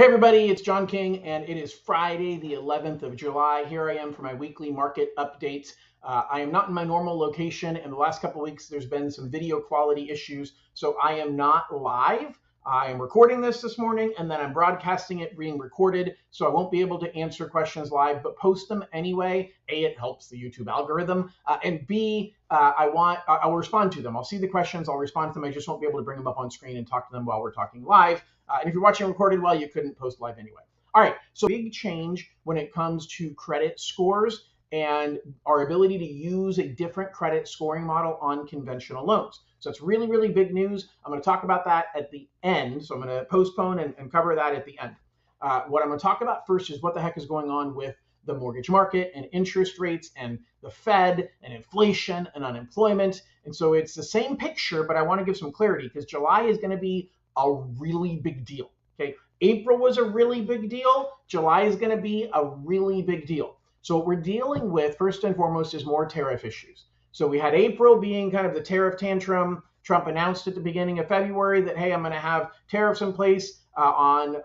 Hey everybody, it's John King, and it is Friday, the 11th of July. Here I am for my weekly market update. I am not in my normal location. In the last couple of weeks, there's been some video quality issues, so I am not live. I am recording this morning, and then I'm broadcasting it being recorded, so I won't be able to answer questions live, but post them anyway. A, it helps the YouTube algorithm, and B, I'll respond to them. I'll see the questions, I'll respond to them. I just won't be able to bring them up on screen and talk to them while we're talking live. And if you're watching recorded, well, you couldn't post live anyway. All right, so big change when it comes to credit scores and our ability to use a different credit scoring model on conventional loans. So it's really, really big news. I'm going to talk about that at the end. So I'm going to postpone and cover that at the end. What I'm going to talk about first is what the heck is going on with the mortgage market and interest rates and the Fed and inflation and unemployment. And so it's the same picture, but I want to give some clarity because July is going to be a really big deal. Okay, April was a really big deal. July is going to be a really big deal. So what we're dealing with first and foremost is more tariff issues. So we had April being kind of the tariff tantrum. Trump announced at the beginning of February that, hey, I'm going to have tariffs in place on,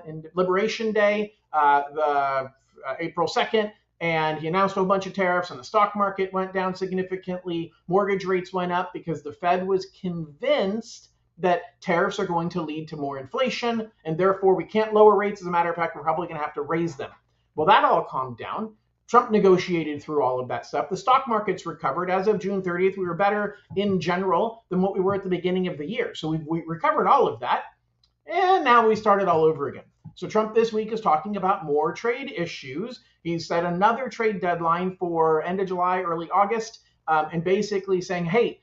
in Liberation Day, April 2nd. And he announced a whole bunch of tariffs and the stock market went down significantly. Mortgage rates went up because the Fed was convinced that tariffs are going to lead to more inflation, and therefore we can't lower rates. As a matter of fact, we're probably going to have to raise them. Well, that all calmed down. Trump negotiated through all of that stuff. The stock market's recovered. As of June 30th, we were better in general than what we were at the beginning of the year. So we recovered all of that, and now we started all over again. So Trump this week is talking about more trade issues. He set another trade deadline for end of July, early August, and basically saying, hey,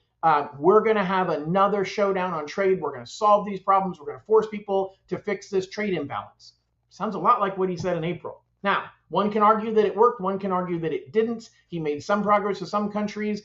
we're going to have another showdown on trade. We're going to solve these problems. We're going to force people to fix this trade imbalance. Sounds a lot like what he said in April. Now, one can argue that it worked. One can argue that it didn't. He made some progress with some countries,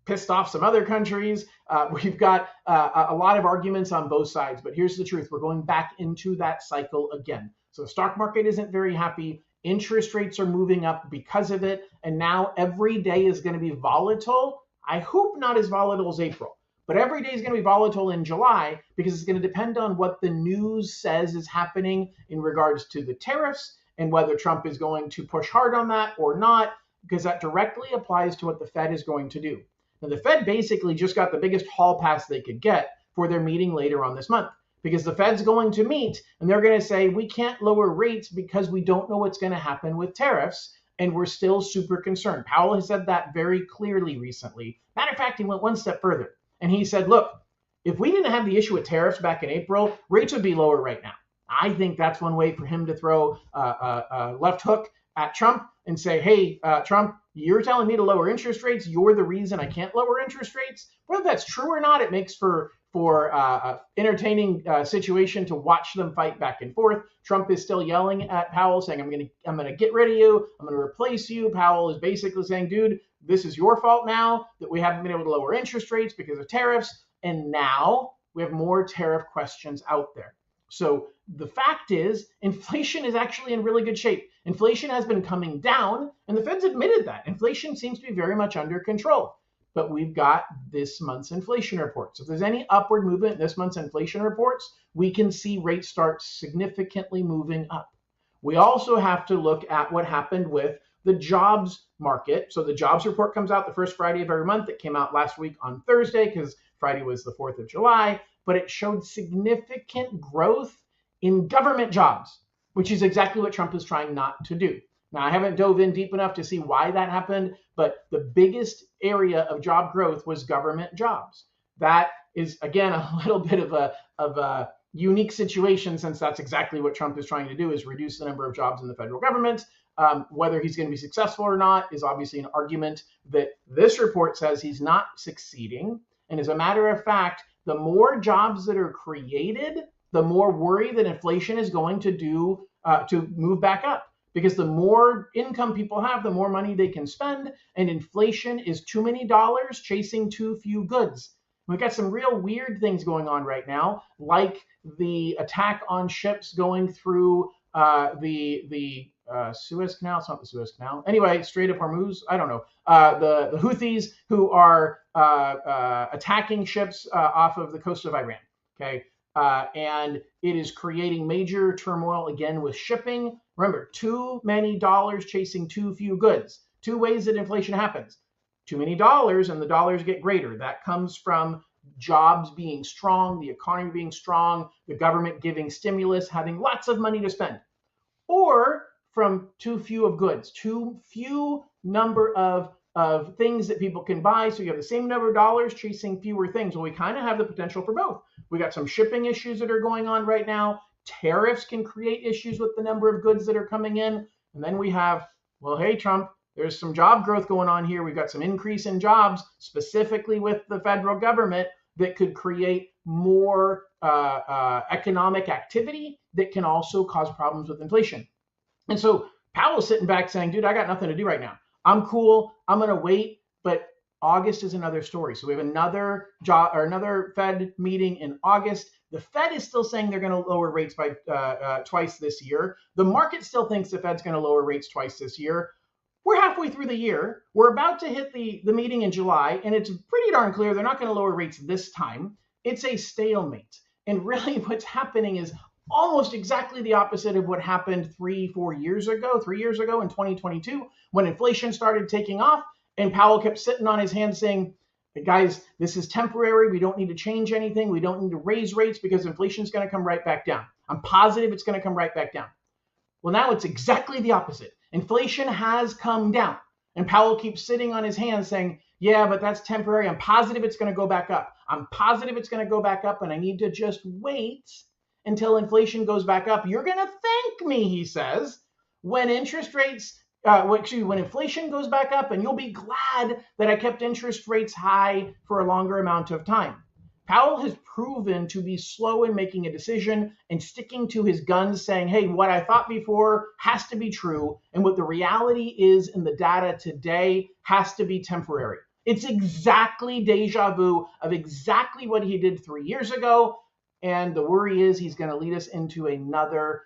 pissed off some other countries. We've got a lot of arguments on both sides. But here's the truth. We're going back into that cycle again. So the stock market isn't very happy. Interest rates are moving up because of it. And now every day is going to be volatile. I hope not as volatile as April, but every day is going to be volatile in July because it's going to depend on what the news says is happening in regards to the tariffs and whether Trump is going to push hard on that or not, because that directly applies to what the Fed is going to do. Now, the Fed basically just got the biggest hall pass they could get for their meeting later on this month, because the Fed's going to meet and they're going to say, we can't lower rates because we don't know what's going to happen with tariffs. And we're still super concerned. Powell has said that very clearly recently. Matter of fact, he went one step further. And he said, look, if we didn't have the issue with tariffs back in April, rates would be lower right now. I think that's one way for him to throw a left hook at Trump and say, hey, Trump, you're telling me to lower interest rates. You're the reason I can't lower interest rates. Whether that's true or not, it makes for entertaining situation to watch them fight back and forth. Trump is still yelling at Powell, saying, I'm gonna get rid of you. I'm gonna replace you. Powell is basically saying, dude, this is your fault now that we haven't been able to lower interest rates because of tariffs. And now we have more tariff questions out there. So the fact is, inflation is actually in really good shape. Inflation has been coming down, and the Fed's admitted that. Inflation seems to be very much under control. But we've got this month's inflation report. So if there's any upward movement in this month's inflation reports, we can see rates start significantly moving up. We also have to look at what happened with the jobs market. So the jobs report comes out the first Friday of every month. It came out last week on Thursday because Friday was the 4th of July, but it showed significant growth in government jobs, which is exactly what Trump is trying not to do. Now, I haven't dove in deep enough to see why that happened, but the biggest area of job growth was government jobs. That is, again, a little bit of a unique situation, since that's exactly what Trump is trying to do, is reduce the number of jobs in the federal government. Whether he's going to be successful or not is obviously an argument that this report says he's not succeeding. And as a matter of fact, the more jobs that are created, the more worry that inflation is going to do to move back up. Because the more income people have, the more money they can spend. And inflation is too many dollars chasing too few goods. We've got some real weird things going on right now, like the attack on ships going through the Suez Canal. It's not the Suez Canal. Anyway, Strait of Hormuz. I don't know. The Houthis who are attacking ships off of the coast of Iran. Okay. and it is creating major turmoil again with shipping. Remember, too many dollars chasing too few goods. Two ways that inflation happens. Too many dollars and the dollars get greater. That comes from jobs being strong, the economy being strong, the government giving stimulus, having lots of money to spend. Or from too few of goods, too few number of things that people can buy. So you have the same number of dollars chasing fewer things. Well, we kind of have the potential for both. We got some shipping issues that are going on right now. Tariffs can create issues with the number of goods that are coming in. And then we have, well, hey, Trump, there's some job growth going on here. We've got some increase in jobs, specifically with the federal government, that could create more economic activity that can also cause problems with inflation. And so Powell's sitting back saying, dude, I got nothing to do right now. I'm cool. I'm going to wait. But August is another story. So we have another Fed meeting in August. The Fed is still saying they're going to lower rates by twice this year. The market still thinks the Fed's going to lower rates twice this year. We're halfway through the year. We're about to hit the meeting in July, and it's pretty darn clear they're not going to lower rates this time. It's a stalemate. And really what's happening is almost exactly the opposite of what happened 3 years ago in 2022, when inflation started taking off and Powell kept sitting on his hands saying, guys, this is temporary. We don't need to change anything. We don't need to raise rates because inflation is going to come right back down. I'm positive it's going to come right back down. Well, now it's exactly the opposite. Inflation has come down. And Powell keeps sitting on his hands saying, yeah, but that's temporary. I'm positive it's going to go back up. I'm positive it's going to go back up, and I need to just wait until inflation goes back up. You're going to thank me, he says, when when inflation goes back up, and you'll be glad that I kept interest rates high for a longer amount of time. Powell has proven to be slow in making a decision and sticking to his guns, saying, hey, what I thought before has to be true, and what the reality is in the data today has to be temporary. It's exactly deja vu of exactly what he did 3 years ago, and the worry is he's going to lead us into another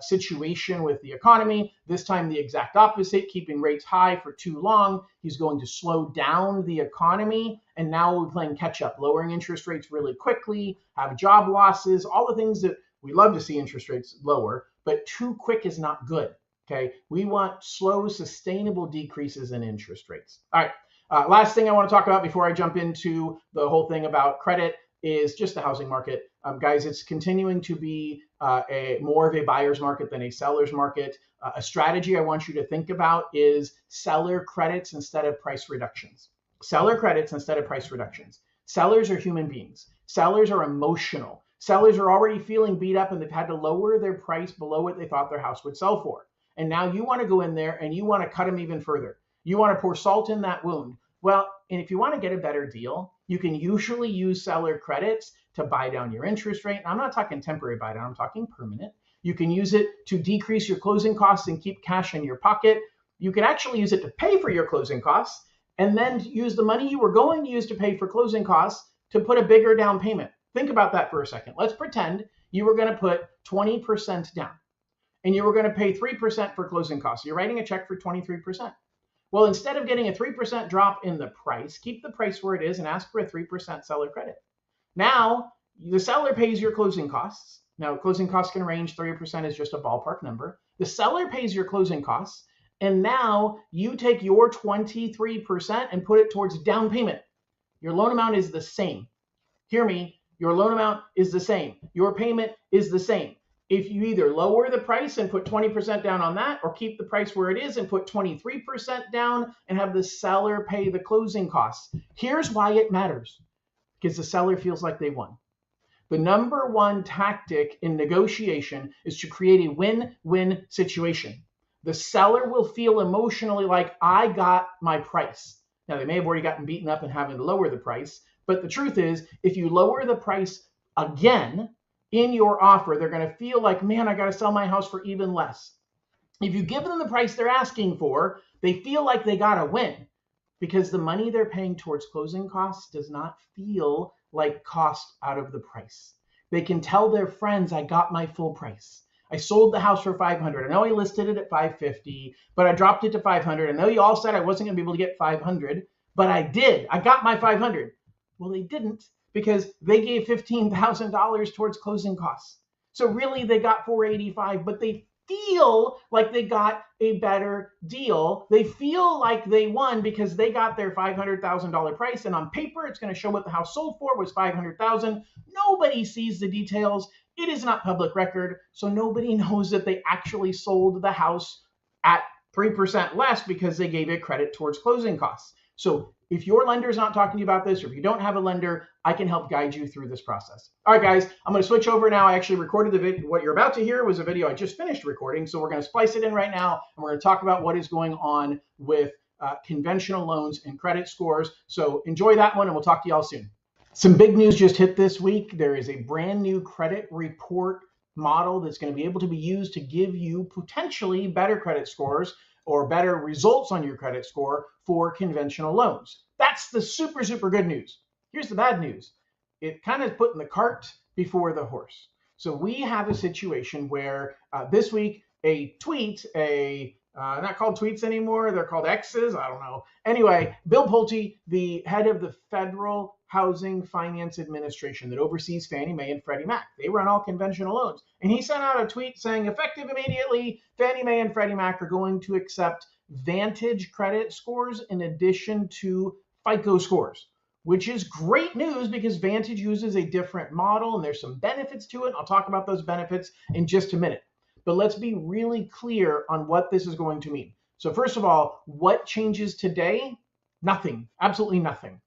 situation with the economy, this time the exact opposite, keeping rates high for too long. He's going to slow down the economy, and now we're playing catch up, lowering interest rates really quickly, have job losses, all the things that we love to see interest rates lower, but too quick is not good. Okay, we want slow, sustainable decreases in interest rates. All right, last thing I want to talk about before I jump into the whole thing about credit is just the housing market. Guys, it's continuing to be more of a buyer's market than a seller's market. A strategy I want you to think about is seller credits instead of price reductions. Seller credits instead of price reductions. Sellers are human beings. Sellers are emotional. Sellers are already feeling beat up and they've had to lower their price below what they thought their house would sell for. And now you want to go in there and you want to cut them even further. You want to pour salt in that wound. Well, and if you want to get a better deal, you can usually use seller credits to buy down your interest rate. I'm not talking temporary buy down, I'm talking permanent. You can use it to decrease your closing costs and keep cash in your pocket. You can actually use it to pay for your closing costs and then use the money you were going to use to pay for closing costs to put a bigger down payment. Think about that for a second. Let's pretend you were going to put 20% down and you were going to pay 3% for closing costs. You're writing a check for 23%. Well, instead of getting a 3% drop in the price, keep the price where it is and ask for a 3% seller credit. Now, the seller pays your closing costs. Now, closing costs can range, 30% is just a ballpark number. The seller pays your closing costs, and now you take your 23% and put it towards down payment. Your loan amount is the same. Hear me, your loan amount is the same. Your payment is the same. If you either lower the price and put 20% down on that, or keep the price where it is and put 23% down and have the seller pay the closing costs. Here's why it matters. Because the seller feels like they won. The number one tactic in negotiation is to create a win-win situation. The seller will feel emotionally like, I got my price. Now, they may have already gotten beaten up and having to lower the price, but the truth is, if you lower the price again in your offer, they're going to feel like, man, I got to sell my house for even less. If you give them the price they're asking for, they feel like they got to win. Because the money they're paying towards closing costs does not feel like cost out of the price. They can tell their friends, I got my full price. I sold the house for $500. I know I listed it at $550, but I dropped it to $500. I know you all said I wasn't going to be able to get $500, but I did. I got my $500. Well, they didn't, because they gave $15,000 towards closing costs. So really they got $485, but they feel like they got a better deal. They feel like they won because they got their $500,000 price, and on paper it's going to show what the house sold for was $500,000. Nobody sees the details. It is not public record, so nobody knows that they actually sold the house at 3% less because they gave it credit towards closing costs. So if your lender is not talking to you about this, or if you don't have a lender, I can help guide you through this process. All right, guys, I'm going to switch over now. I actually recorded the video. What you're about to hear was a video I just finished recording. So we're going to splice it in right now, and we're going to talk about what is going on with conventional loans and credit scores. So enjoy that one, and we'll talk to you all soon. Some big news just hit this week. There is a brand new credit report model that's going to be able to be used to give you potentially better credit scores or better results on your credit score for conventional loans. That's the super, super good news. Here's the bad news. It kind of putting the cart before the horse. So we have a situation where this week a tweet, not called tweets anymore, they're called X's, I don't know. Anyway, Bill Pulte, the head of the Federal Housing Finance Administration that oversees Fannie Mae and Freddie Mac. They run all conventional loans. And he sent out a tweet saying, effective immediately, Fannie Mae and Freddie Mac are going to accept Vantage credit scores in addition to FICO scores, which is great news because Vantage uses a different model and there's some benefits to it. I'll talk about those benefits in just a minute. But let's be really clear on what this is going to mean. So first of all, what changes today? Nothing, absolutely nothing.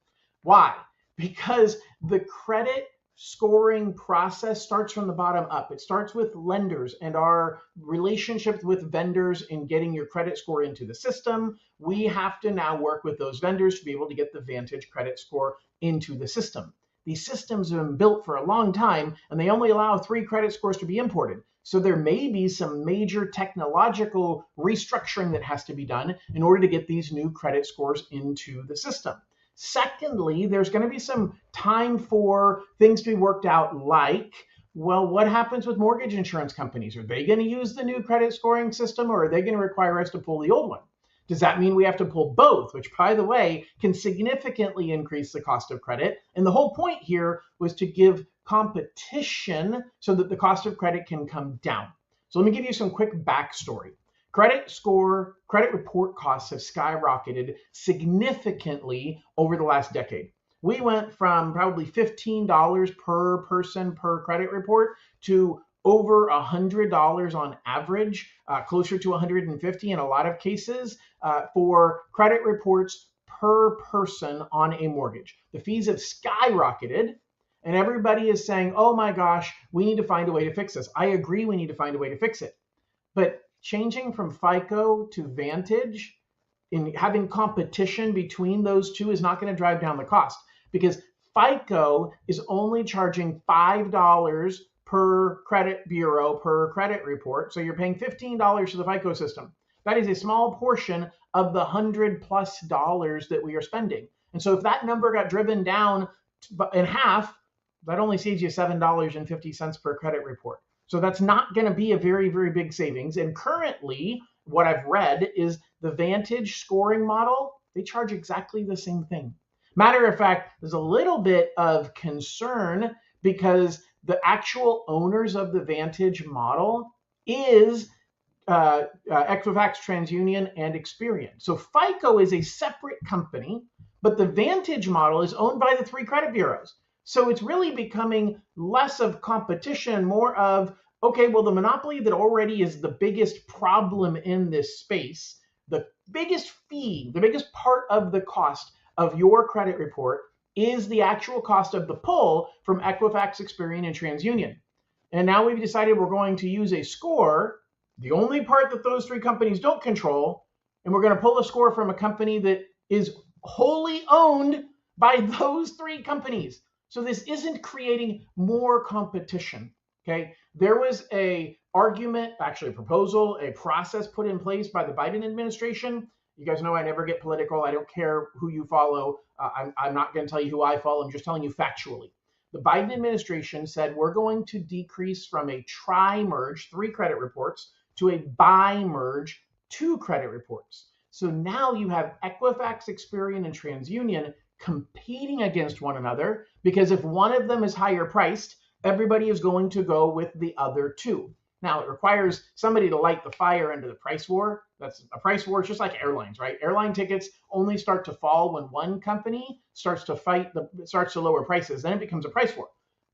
Why? Because the credit scoring process starts from the bottom up. It starts with lenders and our relationship with vendors in getting your credit score into the system. We have to now work with those vendors to be able to get the Vantage credit score into the system. These systems have been built for a long time, and they only allow 3 credit scores to be imported. So there may be some major technological restructuring that has to be done in order to get these new credit scores into the system. Secondly, there's going to be some time for things to be worked out, like, well, what happens with mortgage insurance companies? Are they going to use the new credit scoring system, or are they going to require us to pull the old one? Does that mean we have to pull both, which, by the way, can significantly increase the cost of credit? And the whole point here was to give competition so that the cost of credit can come down. So let me give you some quick backstory. Credit report costs have skyrocketed significantly over the last decade. We went from probably $15 per person per credit report to over $100 on average, closer to $150 in a lot of cases for credit reports per person on a mortgage. The fees have skyrocketed, and everybody is saying, oh my gosh, we need to find a way to fix this. I agree, we need to find a way to fix it. But changing from FICO to Vantage, in having competition between those two, is not going to drive down the cost, because FICO is only charging $5 per credit bureau per credit report. So you're paying $15 to the FICO system. That is a small portion of the $100+ that we are spending. And so if that number got driven down in half, that only saves you $7.50 per credit report. So that's not going to be a very, very big savings. And currently, what I've read is the Vantage scoring model, they charge exactly the same thing. Matter of fact, there's a little bit of concern because the actual owners of the Vantage model is Equifax, TransUnion, and Experian. So FICO is a separate company, but the Vantage model is owned by the 3 credit bureaus. So it's really becoming less of competition, more of, okay, well, the monopoly that already is the biggest problem in this space, the biggest fee, the biggest part of the cost of your credit report is the actual cost of the pull from Equifax, Experian, and TransUnion. And now we've decided we're going to use a score, the only part that those 3 companies don't control, and we're going to pull a score from a company that is wholly owned by those 3 companies. So this isn't creating more competition, okay? There was a argument, actually a proposal, a process put in place by the Biden administration. You guys know I never get political. I don't care who you follow. I'm not going to tell you who I follow. I'm just telling you factually. The Biden administration said we're going to decrease from a tri-merge, 3 credit reports, to a bi-merge, 2 credit reports. So now you have Equifax, Experian, and TransUnion competing against one another, because if one of them is higher priced, everybody is going to go with the other two. Now, it requires somebody to light the fire into the price war. That's a price war. It's just like airlines, right? Airline tickets only start to fall when one company starts to lower prices. Then it becomes a price war.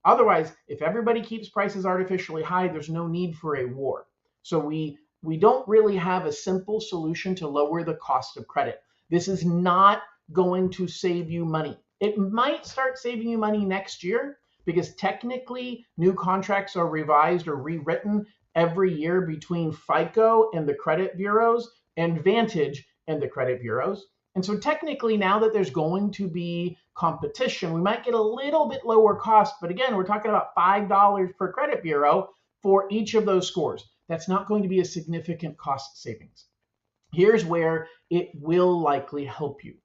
Otherwise, if everybody keeps prices artificially high, there's no need for a war. So we don't really have a simple solution to lower the cost of credit. This is not going to save you money. It might start saving you money next year, because technically new contracts are revised or rewritten every year between FICO and the credit bureaus and Vantage and the credit bureaus. And so technically, now that there's going to be competition, we might get a little bit lower cost. But again, we're talking about $5 per credit bureau for each of those scores. That's not going to be a significant cost savings. Here's where it will likely help you.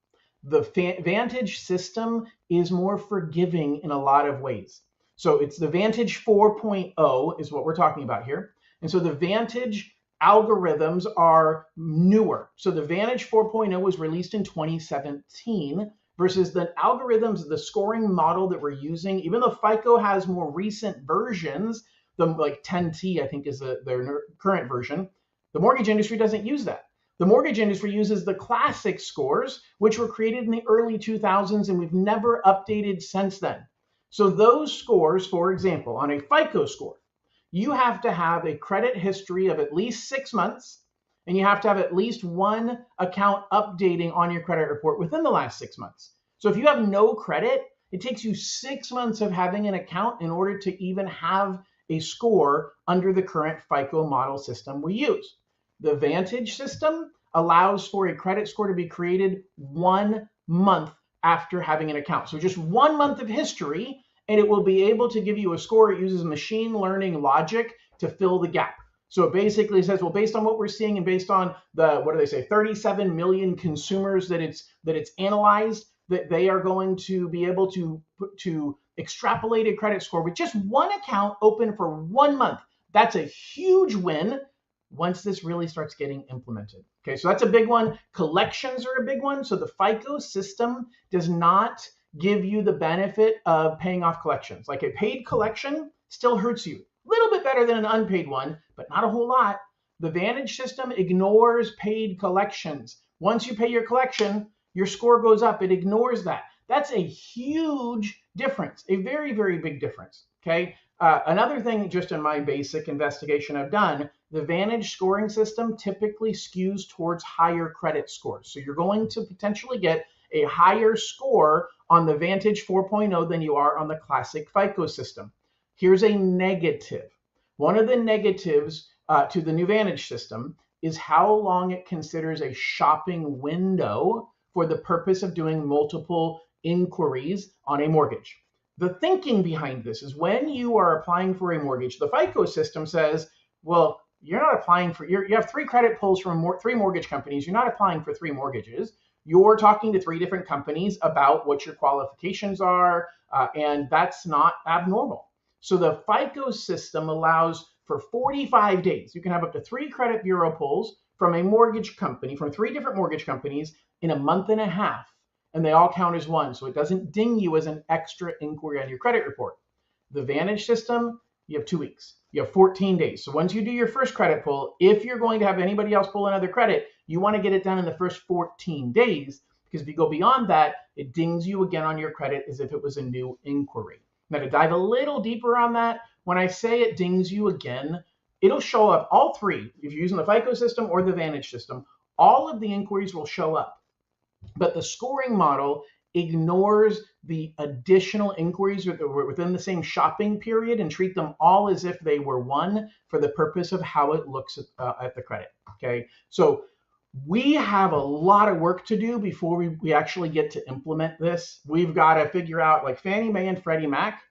The Vantage system is more forgiving in a lot of ways. So it's the Vantage 4.0 is what we're talking about here. And so the Vantage algorithms are newer. So the Vantage 4.0 was released in 2017 versus the algorithms, the scoring model that we're using. Even though FICO has more recent versions, like 10T, I think is their current version, the mortgage industry doesn't use that. The mortgage industry uses the classic scores, which were created in the early 2000s, and we've never updated since then. So those scores, for example, on a FICO score, you have to have a credit history of at least 6 months, and you have to have at least one account updating on your credit report within the last 6 months. So if you have no credit, it takes you 6 months of having an account in order to even have a score under the current FICO model system we use. The Vantage system allows for a credit score to be created 1 month after having an account. So just 1 month of history, and it will be able to give you a score. It uses machine learning logic to fill the gap. So it basically says, well, based on what we're seeing and based on the, 37 million consumers that it's analyzed, that they are going to be able to extrapolate a credit score with just one account open for 1 month. That's a huge win once this really starts getting implemented. Okay, so that's a big one. Collections are a big one. So the FICO system does not give you the benefit of paying off collections. Like a paid collection still hurts you. A little bit better than an unpaid one, but not a whole lot. The Vantage system ignores paid collections. Once you pay your collection, your score goes up. It ignores that. That's a huge difference, a very, very big difference. Okay. Another thing, just in my basic investigation I've done, the Vantage scoring system typically skews towards higher credit scores. So you're going to potentially get a higher score on the Vantage 4.0 than you are on the classic FICO system. Here's a negative. One of the negatives to the new Vantage system is how long it considers a shopping window for the purpose of doing multiple inquiries on a mortgage. The thinking behind this is when you are applying for a mortgage, the FICO system says, well, you're not applying for, you have 3 credit pulls from 3 mortgage companies. You're not applying for 3 mortgages. You're talking to 3 different companies about what your qualifications are, and that's not abnormal. So the FICO system allows for 45 days. You can have up to 3 credit bureau pulls from a mortgage company, from 3 different mortgage companies in a month and a half. And they all count as one. So it doesn't ding you as an extra inquiry on your credit report. The Vantage system, you have 2 weeks. You have 14 days. So once you do your first credit pull, if you're going to have anybody else pull another credit, you want to get it done in the first 14 days, because if you go beyond that, it dings you again on your credit as if it was a new inquiry. Now, to dive a little deeper on that, when I say it dings you again, it'll show up, all 3, if you're using the FICO system or the Vantage system, all of the inquiries will show up. But the scoring model ignores the additional inquiries within the same shopping period and treat them all as if they were one for the purpose of how it looks at the credit. Okay, so we have a lot of work to do before we actually get to implement this. We've got to figure out, like Fannie Mae and Freddie Mac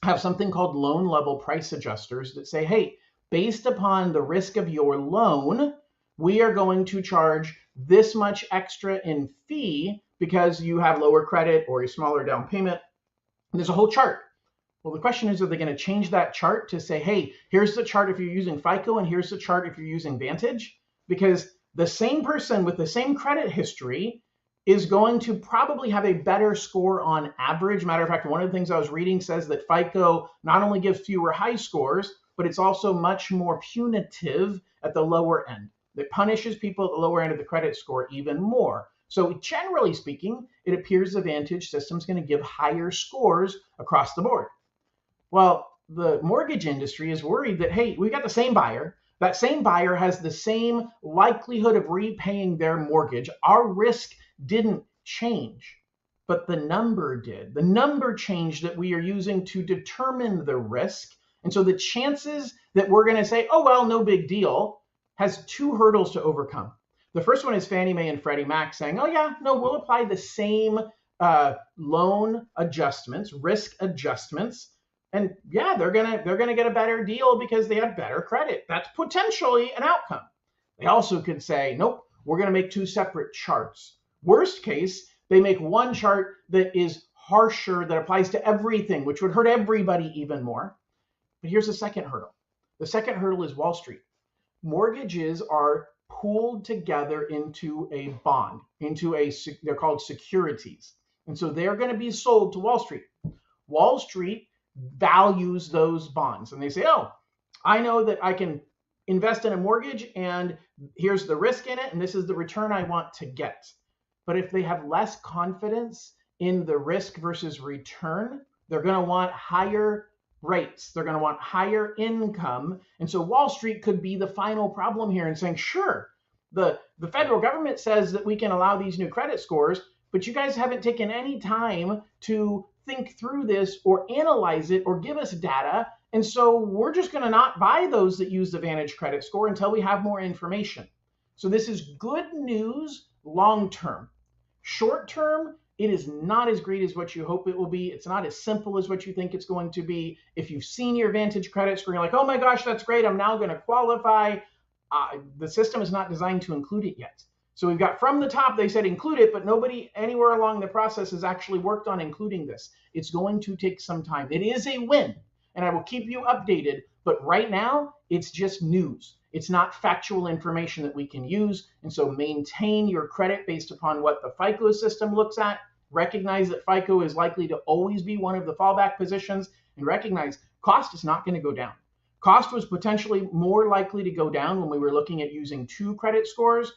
have something called loan level price adjusters that say, hey, based upon the risk of your loan, we are going to charge this much extra in fee because you have lower credit or a smaller down payment. And there's a whole chart. Well, the question is, are they going to change that chart to say, hey, here's the chart if you're using FICO and here's the chart if you're using Vantage? Because the same person with the same credit history is going to probably have a better score on average. Matter of fact, one of the things I was reading says that FICO not only gives fewer high scores, but it's also much more punitive at the lower end. It punishes people at the lower end of the credit score even more. So generally speaking, it appears the Vantage system is going to give higher scores across the board. Well, the mortgage industry is worried that, hey, we got the same buyer. That same buyer has the same likelihood of repaying their mortgage. Our risk didn't change, but the number did. The number changed that we are using to determine the risk. And so the chances that we're going to say, oh, well, no big deal, has two hurdles to overcome. The first one is Fannie Mae and Freddie Mac saying, oh, yeah, no, we'll apply the same loan adjustments, risk adjustments. And yeah, they're gonna get a better deal because they have better credit. That's potentially an outcome. They also could say, nope, we're gonna make two separate charts. Worst case, they make one chart that is harsher, that applies to everything, which would hurt everybody even more. But here's the second hurdle. The second hurdle is Wall Street. Mortgages are pooled together into a bond, they're called securities. And so they're going to be sold to Wall Street. Wall Street values those bonds. And they say, oh, I know that I can invest in a mortgage and here's the risk in it and this is the return I want to get. But if they have less confidence in the risk versus return, they're going to want higher rates. They're going to want higher income. And so Wall Street could be the final problem here and saying, sure, the federal government says that we can allow these new credit scores, but you guys haven't taken any time to think through this or analyze it or give us data. And so we're just going to not buy those that use the Vantage credit score until we have more information. So this is good news long term. Short term, it is not as great as what you hope it will be. It's not as simple as what you think it's going to be. If you've seen your Vantage credit score, you're like, oh my gosh, that's great, I'm now going to qualify. The system is not designed to include it yet. So we've got from the top, they said include it, but nobody anywhere along the process has actually worked on including this. It's going to take some time. It is a win, and I will keep you updated, but right now, it's just news. It's not factual information that we can use, and so maintain your credit based upon what the FICO system looks at. Recognize that FICO is likely to always be one of the fallback positions, and recognize cost is not going to go down. Cost was potentially more likely to go down when we were looking at using two credit scores.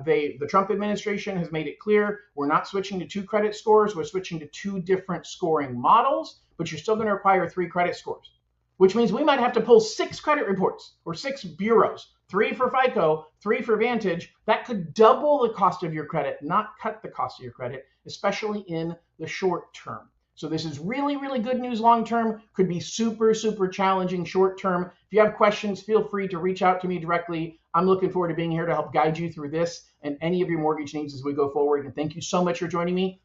The Trump administration has made it clear we're not switching to two credit scores. We're switching to two different scoring models, but you're still going to require 3 credit scores, which means we might have to pull 6 credit reports or 6 bureaus, 3 for FICO, 3 for Vantage. That could double the cost of your credit, not cut the cost of your credit, especially in the short term. So this is really, really good news long term, could be super, super challenging short term. If you have questions, feel free to reach out to me directly. I'm looking forward to being here to help guide you through this and any of your mortgage needs as we go forward. And thank you so much for joining me.